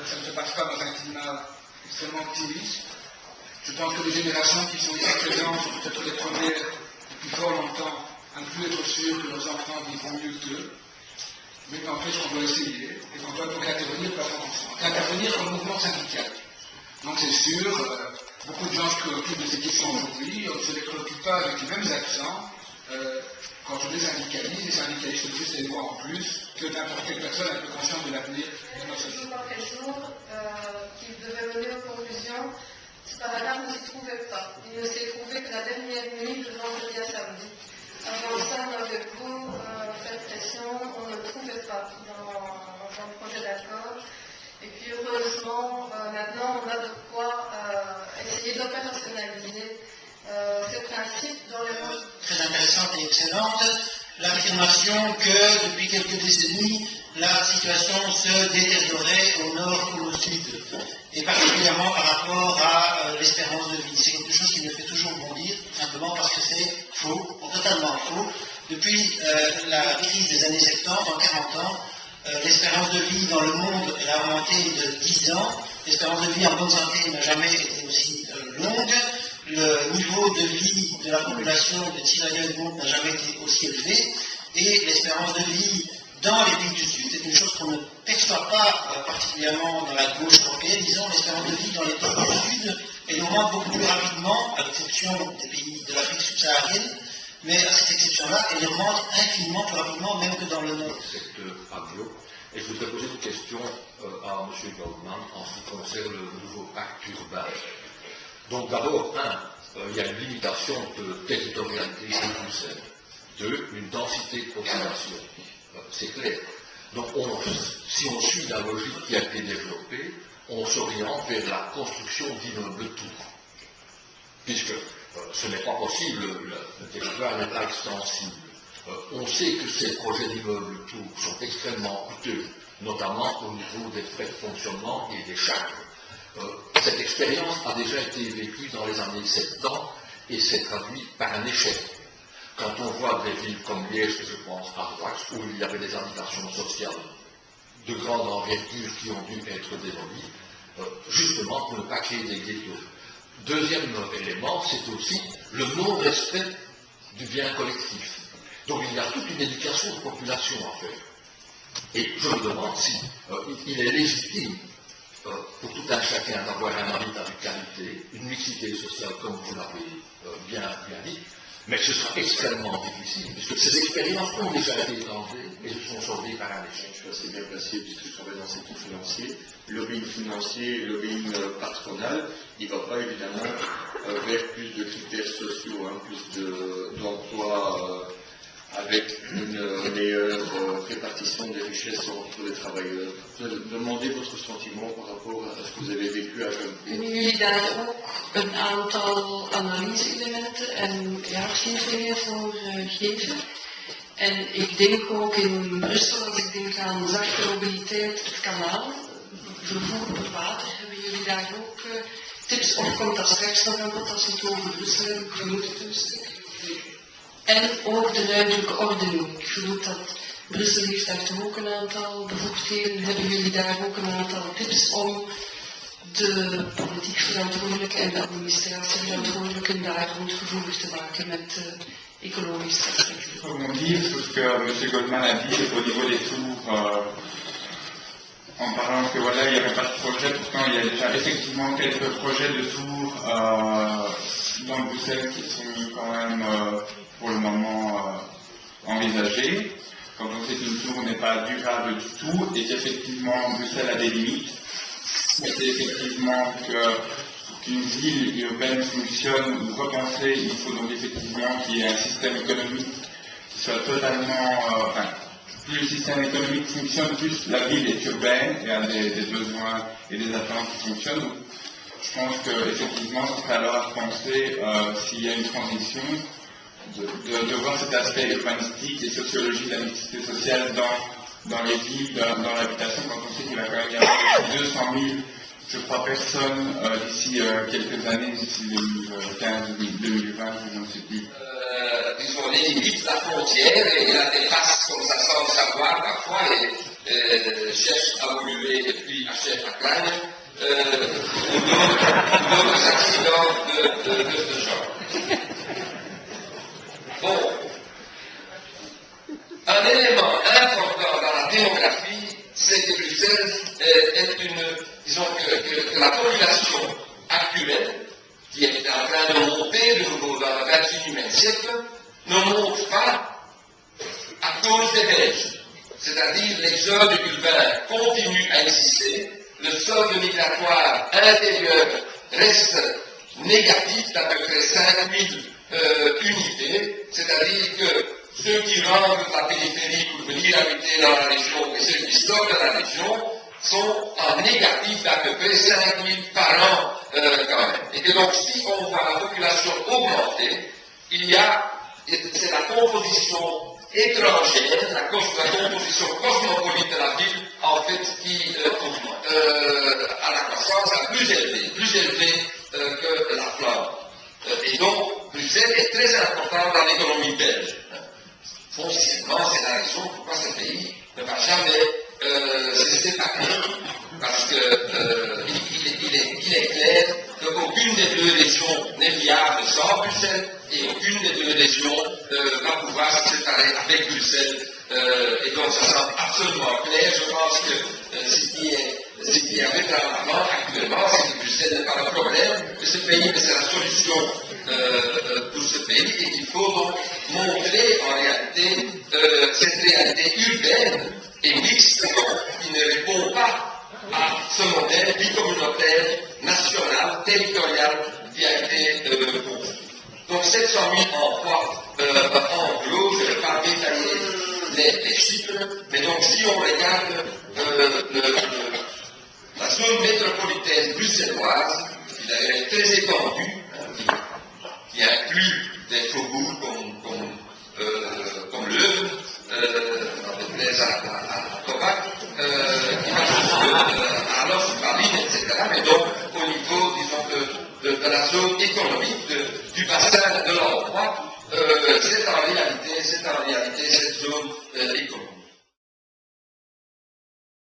ça ne se passe pas dans un climat extrêmement optimiste. Je pense que les générations qui sont ici présentes sont peut-être les premières depuis fort longtemps à ne plus être sûres que leurs enfants vivront mieux qu'eux. Mais n'empêche qu'on doit essayer et qu'on doit donc intervenir de façon constante. Intervenir comme mouvement syndical. Donc c'est sûr, beaucoup de gens se préoccupent de ces questions aujourd'hui, on ne se les préoccupe pas avec les mêmes accents quand on les syndicalise, les syndicalistes plus et moi en plus, que n'importe quelle personne un peu consciente de l'avenir de notre société. Quel jour qu'il devait mener aux conclusions, ce paragraphe ne s'y trouvait pas. Il ne s'est trouvé que la dernière nuit de vendredi à samedi. Avant ça, on avait beau faire pression, on ne le trouvait pas dans le projet d'accord. Et puis heureusement, maintenant, on a de quoi essayer d'opérationnaliser ces principes dans les mots. Très intéressante et excellente, l'affirmation que depuis quelques décennies, la situation se détériorait au nord comme au sud, et particulièrement par rapport à l'espérance de vie. C'est quelque chose qui me fait toujours bondir, simplement parce que c'est faux, totalement faux. Depuis la crise des années 70, en 40 ans, l'espérance de vie dans le monde elle a augmenté de 10 ans. L'espérance de vie en bonne santé n'a jamais été aussi longue. Le niveau de vie de la population de tirailleurs du monde n'a jamais été aussi élevé. Et l'espérance de vie dans les pays du Sud, c'est une chose qu'on ne perçoit pas particulièrement dans la gauche européenne. Disons, l'espérance de vie dans les pays du Sud, elle augmente beaucoup plus rapidement, à l'exception des pays de l'Afrique subsaharienne. Mais à cette exception-là, elle augmente infiniment plus rapidement, même que dans le nord. Cette radio. Et je voudrais poser une question à M. Goldman en ce qui concerne le nouveau pacte urbain. Donc d'abord, il y a une limitation de territorialité de Bruxelles. 2, une densité de population. C'est clair. Donc si on suit la logique qui a été développée, on s'oriente vers la construction d'immeubles tours. Puisque ce n'est pas possible, le territoire n'est pas extensible. On sait que ces projets d'immeubles tours sont extrêmement coûteux, notamment au niveau des frais de fonctionnement et des charges. Cette expérience a déjà été vécue dans les années 70 et s'est traduite par un échec. Quand on voit des villes comme Liège, je pense à droite, où il y avait des habitations sociales de grande envergure qui ont dû être démolies, justement pour ne pas créer des ghettos. Deuxième élément, c'est aussi le non-respect du bien collectif. Donc il y a toute une éducation de population à faire. Et je me demande si il est légitime pour tout un chacun d'avoir un habitat de qualité, une mixité sociale comme vous l'avez bien dit, mais ce sera extrêmement difficile, puisque ces expériences ont déjà été tentées et se sont soldées par un échec. Je suis assez bien placé puisque je travaille dans le secteur financier. Le lobbying financier, le lobbying patronal, il ne va pas évidemment vers plus de critères sociaux, plus d'emplois avec une meilleure répartition des richesses entre les travailleurs. Demandez votre sentiment par rapport à ce que vous avez vécu à Genève. Kunnen jullie daar ook een aantal analyse-elementen en jaarcijfers voor geven? En ik denk ook in Brussel, als ik denk aan zachte mobiliteit, het kanaal, vervoer per water, hebben jullie daar ook tips op? Komt dat straks nog aan bod als we het over Brussel hebben? Ik vermoed het een stuk. En ook de ruimtelijke ordening. Ik vermoed dat Brussel heeft daar toch ook een aantal bevoegdheden. Hebben jullie daar ook een aantal tips om de politiek verantwoordelijke en de administratie verantwoordelijke daar rondgevoelig te maken met écologische aspecten? Pour rebondir sur ce que M. Goldman a dit au niveau des tours, en parlant que voilà, il n'y avait pas de projet, pourtant il y a déjà effectivement quelques projets de tours dans Bruxelles qui sont quand même pour le moment envisagés. Quand on sait qu'une tour n'est pas durable du tout et qu'effectivement Bruxelles a des limites, mais c'est effectivement qu'une ville urbaine fonctionne ou repensée, il faut donc effectivement qu'il y ait un système économique qui soit totalement... plus le système économique fonctionne, plus la ville est urbaine et a des besoins et des attentes qui fonctionnent. Donc, je pense qu'effectivement, ce serait alors à penser, s'il y a une transition, de voir cet aspect urbanistique et sociologique de la mixité sociale dans les villes, dans l'habitation, quand on sait qu'il va quand même y avoir 200 000, je crois, personnes d'ici quelques années, d'ici 2015, 2020, je ne sais plus. Disons, les limites, la frontière, et la dépasse comme ça sans le savoir parfois, et cherche à évoluer depuis HF à Klein, ou d'autres accidents de ce genre. Bon, un élément important dans la démographie, c'est que Bruxelles est disons que la population actuelle, qui est en train de monter de nouveau dans le 21e siècle, ne monte pas à cause des Belges. C'est-à-dire l'exode urbain continue à exister, le solde migratoire intérieur reste négatif d'à peu près 5000 unités, c'est-à-dire que ceux qui rentrent de la périphérie pour venir habiter dans la région et ceux qui sortent de la région sont en négatif d'à peu près 5000 par an quand même. Et que donc si on voit la population augmenter, c'est la composition étrangère, la composition cosmopolite de la ville, en fait, qui a la croissance la plus élevée que la Flandre. Et donc, Bruxelles est très important dans l'économie belge. Foncièrement, c'est la raison pourquoi ce pays ne va jamais se séparer. Parce qu'il est clair qu'aucune des deux régions n'est viable sans Bruxelles et aucune des deux régions va pouvoir se séparer avec Bruxelles. Et donc ça semble absolument clair. Je pense que ce qui est avec l'avant actuellement, c'est que Bruxelles n'est pas le problème de ce pays, mais c'est la solution pour ce pays et qu'il faut donc montrer en réalité cette réalité urbaine et mixte qui ne répond pas à ce modèle bicommunautaire, national, territorial qui a été proposé. Donc 700 000 emplois anglo, je ne vais pas détailler les chiffres, mais donc si on regarde la zone métropolitaine bruxelloise, qui d'ailleurs est très étendue, qui inclut des faubourgs comme Leuven, à Tobac, à Los, Berlin, etc. Mais donc, au niveau, disons, de la zone économique, du bassin de l'emploi, c'est en réalité cette zone économique.